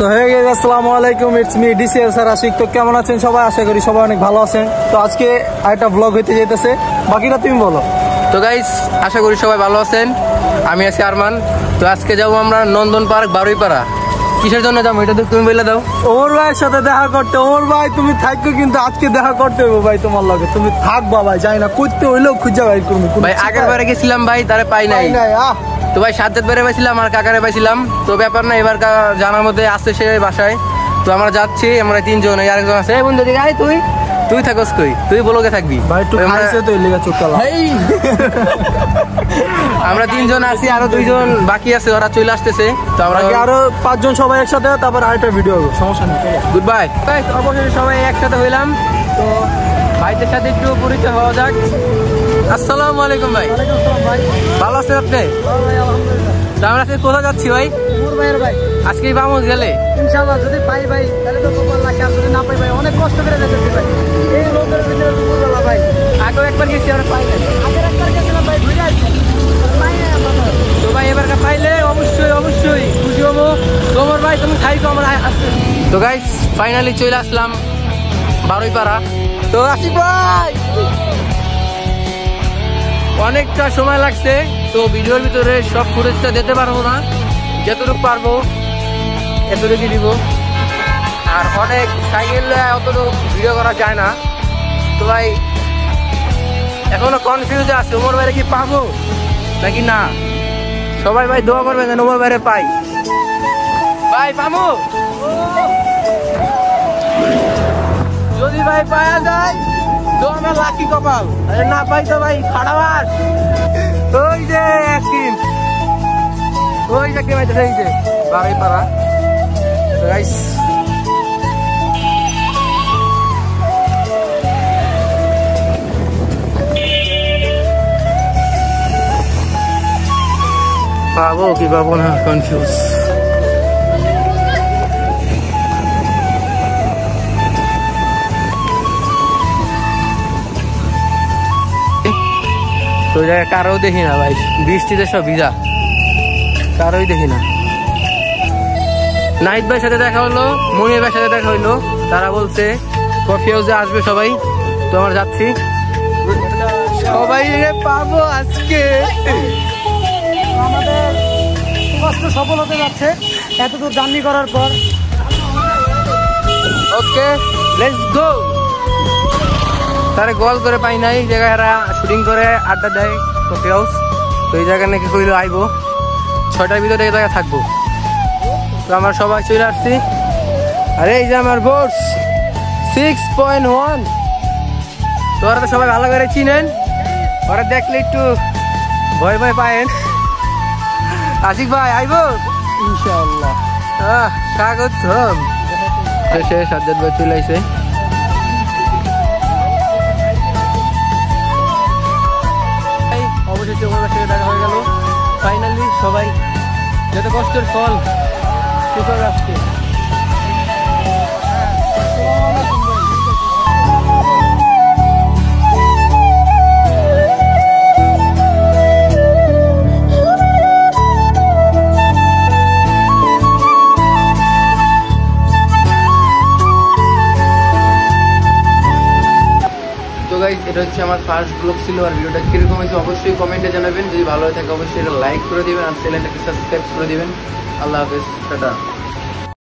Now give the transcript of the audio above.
So hey guys আসসালামু আলাইকুম, it's me DCL sir Ashiq. তো কেমন আছেন সবাই? আশা করি সবাই অনেক ভালো আছেন। তো আজকে একটা ব্লগ হইতে যাইতেছে, বাকিটা তুমি বলো। তো গাইস আশা করি সবাই ভালো আছেন, আমি আছি আরমান। তো আজকে যাবো আমরা নন্দন পার্ক বারুইপাড়া। কিসের জন্য যাবো এটা তো তুমি বলে দাও। ওমর ভাইয়ের সাথে দেখা করতে। ওমর ভাই তুমি থাকো, কিন্তু আজকে দেখা করতে হবে ভাই তোমার লগে। তুমি থাকবা ভাই, যাই না করতে হইলেও খুঁজে ভাই করবি ভাই। আগের বারে গেছিলাম ভাই, তারে পাই নাই। তো ভাই সাজ্জাদ বারে পাইছিলাম আর কাকারে পাইছিলাম। তো ব্যাপার না, এবার জানার মধ্যে আসছে সে বাসায়। তো আমরা যাচ্ছি, আমরা তিনজন, আরেকজন আছে। এই বন্ধু দিকে আয়, তুই থাকস কই? তুই বলকে থাকবি ভাই, একটু খাইছে তো লেগা চোখকালা। আমরা তিনজন আছি, আরো দুইজন বাকি আছে, ওরা চলে আসতেছে। তো আমরা আরো পাঁচজন সবাই একসাথে, তারপর আরেকটা ভিডিও হবে, সমস্যা নেই। Good bye. অবশ্যই সবাই একসাথে হইলাম। তো ভাইদের সাথে একটু পরিচয় হওয়া যাক। আসসালামু আলাইকুম ভাই। ভালো আছেন আপনি? তো আমরা আজকে কোথায় যাচ্ছি ভাই? আজকে বামুজ গেলে ইনশাআল্লাহ যদি পাই ভাই তাহলে তো কপাল লাগে, আর যদি না পাই ভাই অনেক কষ্ট করে যাচ্ছি ভাই। এই রোদের ভিতরে দুপুরবেলা ভাই। আগেও একবার গেছি, আমরা পাই নাই। আগের একবার গেছিলাম ভাই, ঘুরে আসছি, পাই নাই আমরা। তো ভাই এবার পাইলে অবশ্যই খুশি হবো। তোমার ভাই তুমি খাইকো, আমরা আসছি। তো গাইস ফাইনালি চলে আসলাম বারুইপাড়া। তো আশিক ভাই অনেকটা সময় লাগছে, তো ভিডিওর ভিতরে সব ফুটেজটা দিতে পারবো না, যতটুকু পারবো এতটুকু দিব। আর অনেক সাইকেল অতটুকু ভিডিও করা যায় না। তো ভাই এখনো কনফিউজে আছে, ওমর ভাইরে কি পাবো নাকি না। সবাই ভাই দোয়া করবে যেন ওমর ভাইরে পাই। ভাই পাবো, যদি ভাই পাওয়া যায় তো আমার লাকি কপাল, না পাই তো ভাই খাড়াবাস। ওই যে একদিন ওই যে এই যে বারুইপাড়া গাইস। পাবো কি পাবো না কনফিউজ। তো জায়গায় কারো দেখি না ভাই, বৃষ্টিতে সব ভিজা, কারোই দেখি না। নাহিদ ভাইয়ের সাথে দেখা হলো, মনির ভাইয়ের সাথে দেখা হইলো, তারা বলছে কফি হাউসে আসবে সবাই। তো আমরা যাচ্ছি, সবাই পাবো আজকে। আমাদের কষ্ট সফল হতে যাচ্ছে এতদূর জার্নি করার পর। Okay let's go. তারা গোল করে পাই নাই, এই জায়গায় এরা শুটিং করে আড্ডা দেয় কফি হাউস। তো এই জায়গায় নাকি কইলো আইবো 6টার ভিতরে এই জায়গায় থাকবো। তো আমরা সবাই চলে আসছি। আর এই যে আমার বোর্ডস 6.1। তো ওরা তো সবাই ভালো করে চিনেন, ওরা দেখলে একটু ভয় পায়েন। আশিক ভাই আইবো ইনশাআল্লাহ। স্বাগতম। শেষে সাজ্জাদ ভাই চলে আইছে। অবশেষে ওনার সাথে দেখা হয়ে গেল। ফাইনালি সবাই যত কষ্টের ফল সুখের আসছে। এটা হচ্ছে আমার ফার্স্ট ব্লগ ছিল। আর ভিডিওটা কিরকম হয়েছে অবশ্যই কমেন্টে জানাবেন। যদি ভালো হয়ে থাকে অবশ্যই এটা লাইক করে দিবেন আর চ্যানেলটাকে সাবস্ক্রাইব করে দিবেন। আল্লাহ হাফেজ, টাটা।